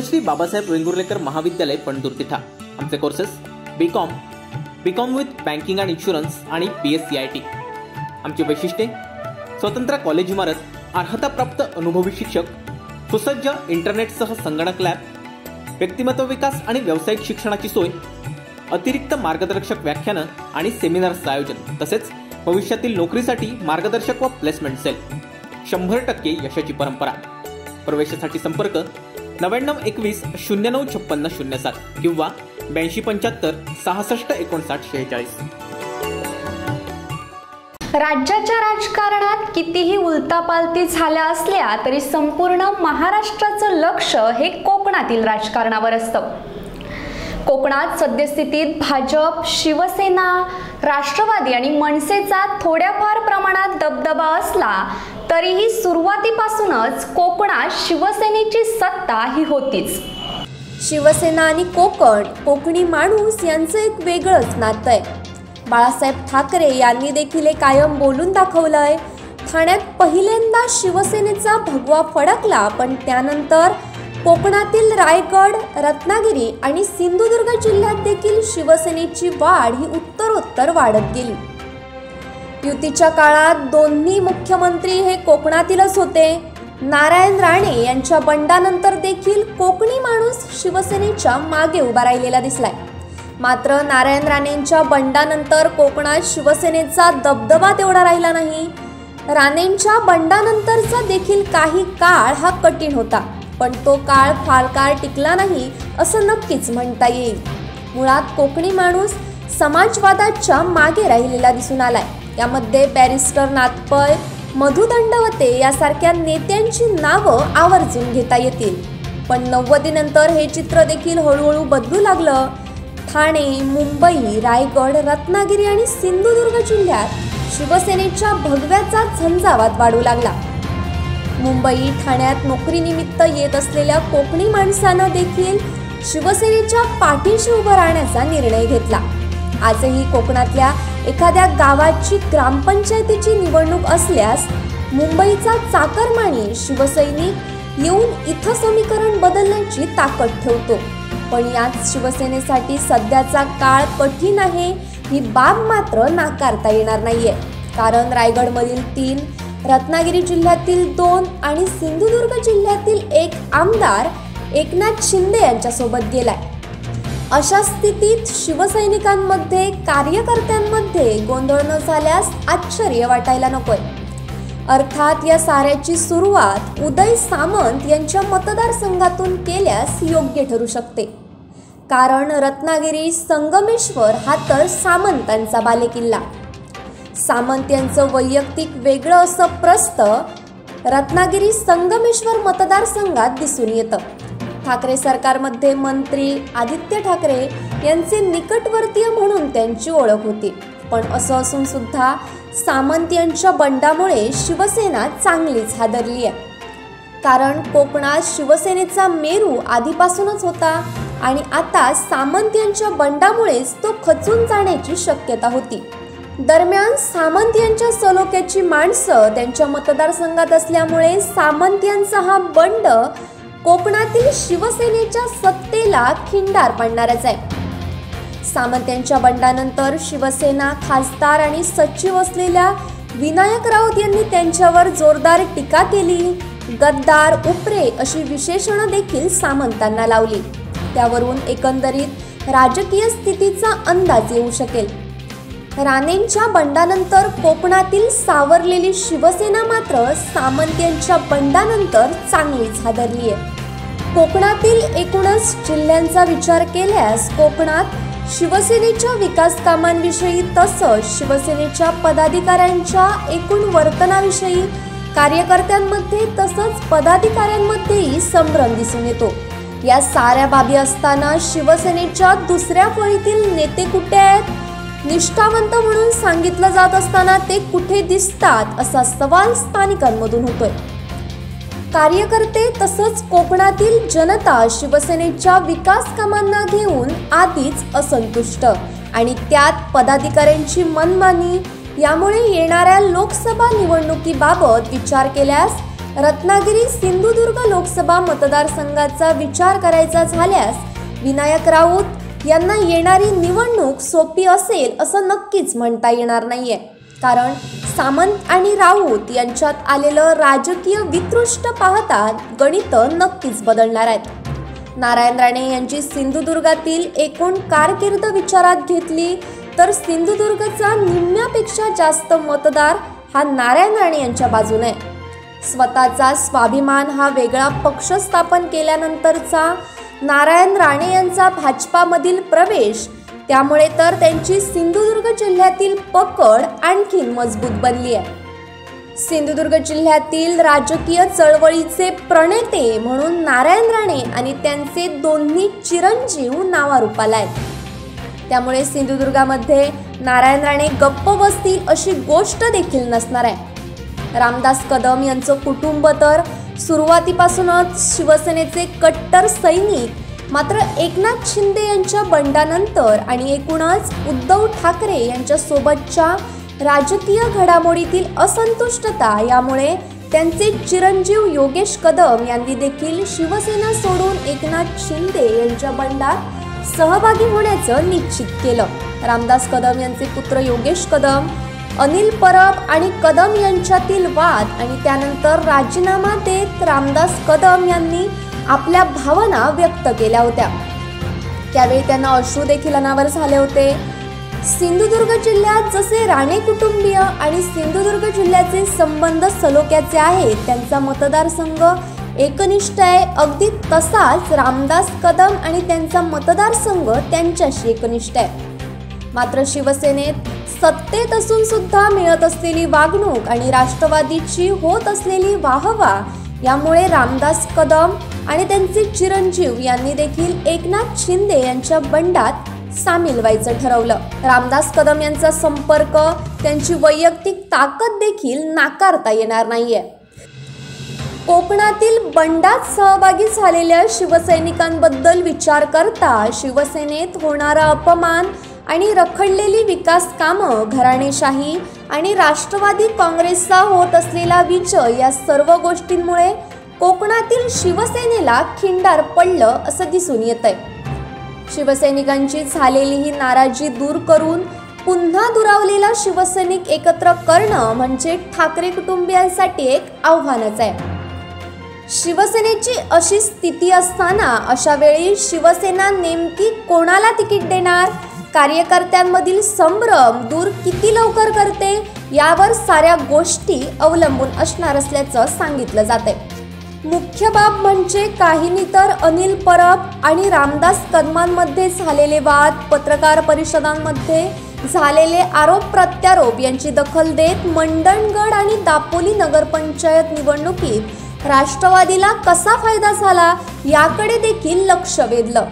पद्मश्री बाबासाहेब वेंगुर्लेकर महाविद्यालय पणतूर तिठा। आमचे courses BCom with banking and insurance आणि BSc-IT। आमची वैशिष्ट्ये: स्वतंत्र कॉलेज इमारत, अर्हताप्राप्त अनुभवी शिक्षक, सुसज्ज इंटरनेटसह संगणक लॅब, व्यक्तिमत्व विकास आणि व्यावसायिक शिक्षणाची सोय, अतिरिक्त मार्गदर्शक व्याख्यानं आणि सेमिनार्सचं आयोजन, तसेच भविष्यातील नोकरीसाठी मार्गदर्शक व प्लेसमेंट सेल, 100% यशाची परंपरा। प्रवेशासाठी संपर्क 9921 095607 किंवा 8275 66 59 46। राज्याच्या राजकारणात कितीही उलतापालती झाल्या असल्या तरी संपूर्ण महाराष्ट्राचं लक्ष हे कोकणातील राजकारणावर असतं। कोकणात सद्यस्थितीत भाजप, शिवसेना, राष्ट्रवादी आणि मनसेचा थोड्याफार प्रमाणात दबदबा असला तरीही सुरुवातीपासूनच कोकणात शिवसेनेची सत्ता ही होतीच। शिवसेना आणि कोकणी माणूस यांचं एक वेगळंच नातं आहे। बाळासाहेब ठाकरे यांनी देखील हे कायम बोलून दाखवलंय। ठाण्यात पहिल्यांदा शिवसेनेचा भगवा फडकला, पण त्यानंतर कोकणातील रायगड, रत्नागिरी आणि सिंधुदुर्ग जिल्ह्यात देखील शिवसेनेची वाढ ही उत्तरोत्तर वाढत गेली। युतीच्या काळात दोन्ही मुख्यमंत्री हे कोकणातीलच होते। नारायण राणे यांच्या बंडानंतर देखील कोकणी माणूस शिवसेनेच्या मागे उभा राहिलेला दिसलाय। मात्र नारायण राणेंच्या बंडानंतर कोकणात शिवसेनेचा दबदबा तेवढा राहिला नाही। राणेंच्या बंडानंतरचा देखील काही काळ हा कठीण होता, पण तो काळ फार काळ टिकला नाही असं नक्कीच म्हणता येईल। मुळात कोकणी माणूस समाजवादाच्या मागे राहिलेला दिसून आलाय। यामध्ये बॅरिस्टर नाथपै, मधु दंडवते यासारख्या नेत्यांची नावं आवर्जून घेता येतील। पण 90 नंतर हे चित्र देखील हळूहळू बदलू लागलं। ठाणे, मुंबई, रायगड, रत्नागिरी आणि सिंधुदुर्ग जिल्ह्यात शिवसेनेच्या भगव्याचा झंझावात वाढू लागला। मुंबई, ठाण्यात नोकरीनिमित्त येत असलेल्या कोकणी माणसानं देखील शिवसेनेच्या पाठीशी उभं राहण्याचा निर्णय घेतला। आजही कोकणातल्या एखाद्या गावाची ग्रामपंचायतीची निवडणूक असल्यास मुंबईचा चाकरमानी शिवसैनिक येऊन इथं समीकरण बदलण्याची ताकद ठेवतो। पण याच शिवसेनेसाठी सध्याचा काळ कठीण आहे ही बाब मात्र नाकारता येणार नाहीये। कारण रायगडमधील 3, रत्नागिरी जिल्ह्यातील 2 आणि सिंधुदुर्ग जिल्ह्यातील 1 आमदार एकनाथ शिंदे यांच्यासोबत गेलाय। अशा स्थितीत शिवसैनिकांमध्ये, कार्यकर्त्यांमध्ये गोंधळ न झाल्यास आश्चर्य वाटायला नकोय। अर्थात या साऱ्याची सुरुवात उदय सामंत यांच्या मतदारसंघातून केल्यास योग्य ठरू शकते। कारण रत्नागिरी, संगमेश्वर हा तर सामंतांचा बालेकिल्ला। सामंत यांचं वैयक्तिक वेगळं असं प्रस्थ रत्नागिरी, संगमेश्वर मतदारसंघात दिसून येतं। ठाकरे सरकारमध्ये मंत्री आदित्य ठाकरे यांचे निकटवर्तीय म्हणून त्यांची ओळख होती। पण असं असून सुद्धा सामंत यांच्या बंडामुळे शिवसेना चांगलीच हादरली आहे। कारण कोकणात शिवसेनेचा मेरू आधीपासूनच होता आणि आता सामंत यांच्या बंडामुळेच तो खचून जाण्याची शक्यता होती। दरम्यान सामंत यांच्या सलोख्याची माणसं त्यांच्या मतदारसंघात असल्यामुळे सामंत यांचा हा बंड कोकणातील शिवसेनेच्या सत्तेला खिंडार पाडणारच आहे। सामंत यांच्या बंडानंतर शिवसेना खासदार आणि सचिव असलेल्या विनायक राऊत यांनी त्यांच्यावर जोरदार टीका केली। गद्दार, उपरे अशी विशेषणं देखील सामंतांना लावली। त्यावरून एकंदरीत राजकीय स्थितीचा अंदाज येऊ शकेल। राणेंच्या बंडानंतर कोकणातील सावरलेली शिवसेना मात्र सामंत यांच्या बंडानंतर चांगलीच हादरली आहे। कोकणातील एकूणच जिल्ह्यांचा विचार केल्यास कोकणात शिवसेनेच्या विकास कामांविषयी तसंच शिवसेनेच्या पदाधिकाऱ्यांच्या एकूण वर्तनाविषयी कार्यकर्त्यांमध्ये तसंच पदाधिकाऱ्यांमध्येही संभ्रम दिसून येतो। या साऱ्या बाबी असताना शिवसेनेच्या दुसऱ्या फळीतील नेते कुठे आहेत? निष्ठावंत म्हणून सांगितलं जात असताना ते कुठे दिसतात असा सवाल स्थानिकांमधून होतोय। कार्यकर्ते तसंच कोकणातील जनता शिवसेनेच्या विकास कामांना घेऊन आधीच असंतुष्ट आणि त्यात पदाधिकाऱ्यांची मनमानी यामुळे येणाऱ्या लोकसभा निवडणुकीबाबत विचार केल्यास रत्नागिरी सिंधुदुर्ग लोकसभा मतदारसंघाचा विचार करायचा झाल्यास विनायक राऊत यांना येणारी निवडणूक सोपी असेल असं नक्कीच म्हणता येणार नाहीये, कारण सामंत आणि राऊत यांच्यात आलेलं राजकीय वितृष्ट पाहता गणित नक्कीच बदलणार आहेत। नारायण राणे यांची सिंधुदुर्गातील एकूण कारकीर्द विचारात घेतली तर सिंधुदुर्गचा निम्म्यापेक्षा जास्त मतदार हा नारायण राणे यांच्या बाजूने आहे। स्वतःचा स्वाभिमान हा वेगळा पक्ष स्थापन केल्यानंतरचा नारायण राणे यांचा भाजपामधील प्रवेश, त्यामुळे तर त्यांची सिंधुदुर्ग जिल्ह्यातील पकड आणखीन मजबूत बनली आहे। सिंधुदुर्ग जिल्ह्यातील राजकीय चळवळीचे प्रणेते म्हणून नारायण राणे आणि त्यांचे दोन्ही चिरंजीव नावारूपाला आहेत। त्यामुळे सिंधुदुर्गामध्ये नारायण राणे गप्प बसतील अशी गोष्ट देखील नसणार आहे। रामदास कदम यांचं कुटुंब तर सुरुवातीपासूनच शिवसेनेचे कट्टर सैनिक, मात्र एकनाथ शिंदे यांच्या बंडानंतर आणि एकूणच उद्धव ठाकरे यांच्या सोबतच्या राजकीय घडामोडीतील असंतुष्टता यामुळे त्यांचे चिरंजीव योगेश कदम यांनी देखील शिवसेना सोडून एकनाथ शिंदे यांच्या बंडात सहभागी होण्याचं निश्चित केलं। रामदास कदम यांचे पुत्र योगेश कदम, अनिल परब आणि कदम यांच्यातील वाद आणि त्यानंतर राजीनामा देत रामदास कदम यांनी आपल्या भावना व्यक्त केल्या होत्या। त्यावेळी त्यांना अश्रू देखील अनावर झाले होते। सिंधुदुर्ग जिल्ह्यात जसे राणे कुटुंबीय आणि सिंधुदुर्ग जिल्ह्याचे संबंध सलोख्याचे आहेत, त्यांचा मतदारसंघ एकनिष्ठ आहे, अगदी तसाच रामदास कदम आणि त्यांचा मतदारसंघ त्यांच्याशी एकनिष्ठ आहे। मात्र शिवसेनेत सत्तेत असून सुद्धा मिळत असलेली वागणूक आणि राष्ट्रवादीची होत असलेली वाहवा यामुळे रामदास कदम आणि त्यांचे चिरंजीव यांनी देखील एकनाथ शिंदे यांच्या बंडात सामील व्हायचं ठरवलं। रामदास कदम यांचा संपर्क, त्यांची वैयक्तिक ताकद देखील नाकारता येणार नाहीये। कोकणातील बंडात सहभागी झालेल्या शिवसैनिकांबद्दल विचार करता शिवसेनेत होणारा अपमान आणि रखडलेली विकास कामं, घराणेशाही आणि राष्ट्रवादी काँग्रेसचा होत असलेला विजय या सर्व गोष्टींमुळे कोकणातील शिवसेनेला खिंडार पडलं असं दिसून येतंय। शिवसैनिकांची झालेली ही नाराजी दूर करून पुन्हा दुरावलेला शिवसैनिक एकत्र करणं म्हणजे ठाकरे कुटुंबियांसाठी एक आव्हानच आहे। शिवसेनेची अशी स्थिती असताना अशा वेळी शिवसेना नेमकी कोणाला तिकीट देणार, कार्यकर्त्यांमधील संभ्रम दूर किती लवकर करते यावर साऱ्या गोष्टी अवलंबून असणार असल्याचं सांगितलं जातंय। मुख्य बाब म्हणजे काहींनी तर अनिल परब आणि रामदास कदमांमध्ये झालेले वाद, पत्रकार परिषदांमध्ये झालेले आरोप प्रत्यारोप यांची दखल देत मंडणगड आणि दापोली नगरपंचायत निवडणुकीत राष्ट्रवादीला कसा फायदा झाला याकडे देखील लक्ष वेधलं।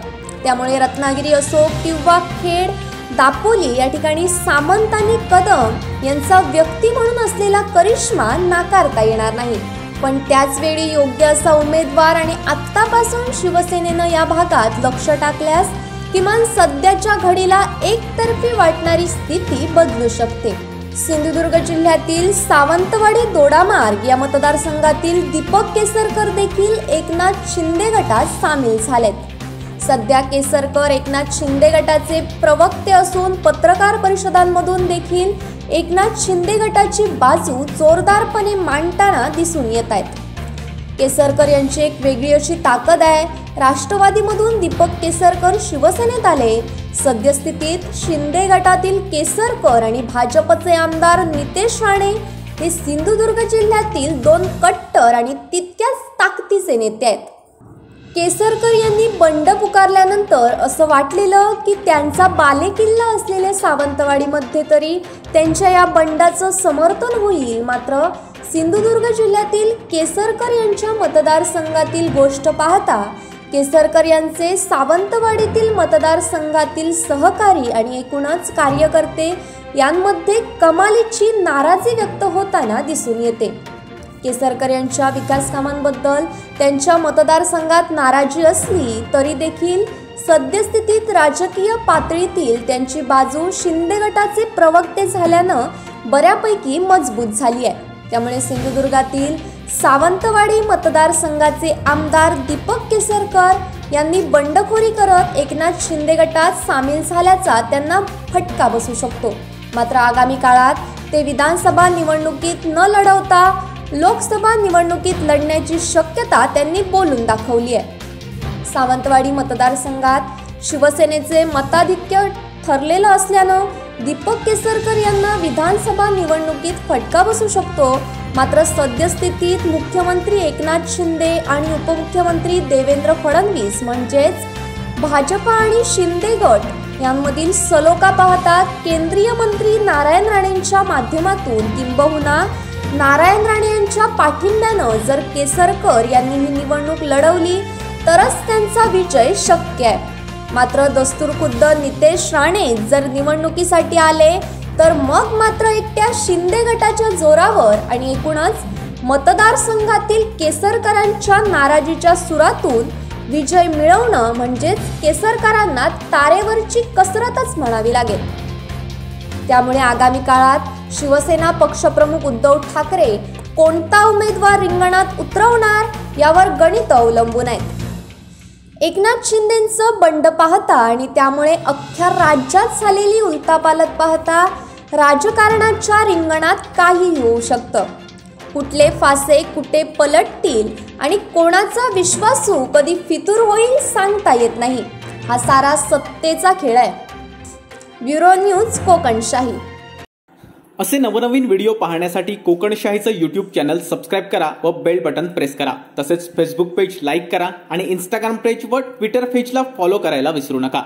त्यामुळे रत्नागिरी असो किंवा खेड, दापोली या ठिकाणी सामंत आणि कदम यांचा व्यक्ती म्हणून असलेला करिश्मा नाकारता येणार नाही, पण त्याच वेळी योग्य असा उमेदवार आणि आत्तापासून शिवसेनेनं या भागात लक्ष टाकल्यास किमान सध्याच्या घडीला एकतर्फी वाटणारी स्थिती बदलू शकते। सिंधुदुर्ग जिल्ह्यातील सावंतवाडी दोडामार्ग या मतदारसंघातील दीपक केसरकर देखील एकनाथ शिंदे गटात सामील झालेत। सध्या केसरकर एकनाथ शिंदे गटाचे प्रवक्ते असून पत्रकार परिषदांमधून देखील एकनाथ शिंदे गटाची बाजू जोरदारपणे मांडताना दिसून येत आहेत। केसरकर यांची एक वेगळी अशी ताकद आहे। राष्ट्रवादीमधून दीपक केसरकर शिवसेनेत आले। सद्यस्थितीत शिंदे गटातील केसरकर आणि भाजपचे आमदार नितेश राणे हे सिंधुदुर्ग जिल्ह्यातील दोन कट्टर आणि तितक्याच ताकदीचे नेते आहेत। केसरकर यांनी बंड पुकारल्यानंतर असं वाटलेलं की त्यांचा बालेकिल्ला असलेल्या सावंतवाडीमध्ये तरी त्यांच्या या बंडाचं समर्थन होईल, मात्र सिंधुदुर्ग जिल्ह्यातील केसरकर यांच्या मतदारसंघातील गोष्ट पाहता केसरकर यांचे सावंतवाडीतील मतदारसंघातील सहकारी आणि एकूणच कार्यकर्ते यांमध्ये कमालीची नाराजी व्यक्त होताना दिसून येते। केसरकर यांच्या विकास कामांबद्दल त्यांच्या मतदारसंघात नाराजी असली तरी देखील सद्यस्थितीत राजकीय पातळीतील त्यांची बाजू शिंदे गटाचे प्रवक्ते झाल्यानं बऱ्यापैकी मजबूत झाली आहे। त्यामुळे सिंधुदुर्गातील सावंतवाडी मतदारसंघाचे आमदार दीपक केसरकर यांनी बंडखोरी करत एकनाथ शिंदे गटात सामील झाल्याचा त्यांना फटका बसू शकतो। मात्र आगामी काळात ते विधानसभा निवडणुकीत न लढवता लोकसभा निवडणुकीत लढण्याची शक्यता त्यांनी बोलून दाखवली आहे। सावंतवाडी मतदारसंघात शिवसेनेचे मताधिक्य ठरलेलं असल्यानं दीपक केसरकर यांना विधानसभा निवडणुकीत फटका बसू शकतो। मात्र सद्यस्थितीत मुख्यमंत्री एकनाथ शिंदे आणि उपमुख्यमंत्री देवेंद्र फडणवीस म्हणजेच भाजपा आणि शिंदे गट यांमधील सलोखा पाहता केंद्रीय मंत्री नारायण राणेंच्या माध्यमातून किंबहुना नारायण राणे यांच्या पाठिंब्यानं जर केसरकर यांनी ही निवडणूक लढवली तरच त्यांचा विजय शक्य आहे। मात्र दस्तूरखुद्द नितेश राणे जर निवडणुकीसाठी आले तर मग मात्र एकट्या शिंदे गटाच्या जोरावर आणि एकूणच मतदारसंघातील केसरकरांच्या नाराजीच्या सुरातून विजय मिळवणं म्हणजेच केसरकरांना तारेवरची कसरतच म्हणावी लागेल। त्यामुळे आगामी काळात शिवसेना पक्षप्रमुख उद्धव ठाकरे कोणता उमेदवार रिंगणात उतरवणार यावर गणित अवलंबून आहेत। एकनाथ शिंदेंचं बंड पाहता आणि त्यामुळे अख्ख्या राज्यात झालेली उलथापालथ पाहता राजकारणाच्या रिंगणात काहीही होऊ शकतं। कुठले फासे कुठे पलटतील आणि कोणाचा विश्वासू कधी फितूर होईल सांगता येत नाही। हा सारा सत्तेचा खेळ आहे। Bureau news Kokanshahi. असे नवनवीन व्हिडिओ पाहण्यासाठी कोकणशाहीचं यूट्यूब चॅनल सबस्क्राईब करा व बेल बटन प्रेस करा। तसेच फेसबुक पेज लाईक करा आणि इंस्टाग्राम पेज व ट्विटर पेजला फॉलो करायला विसरू नका।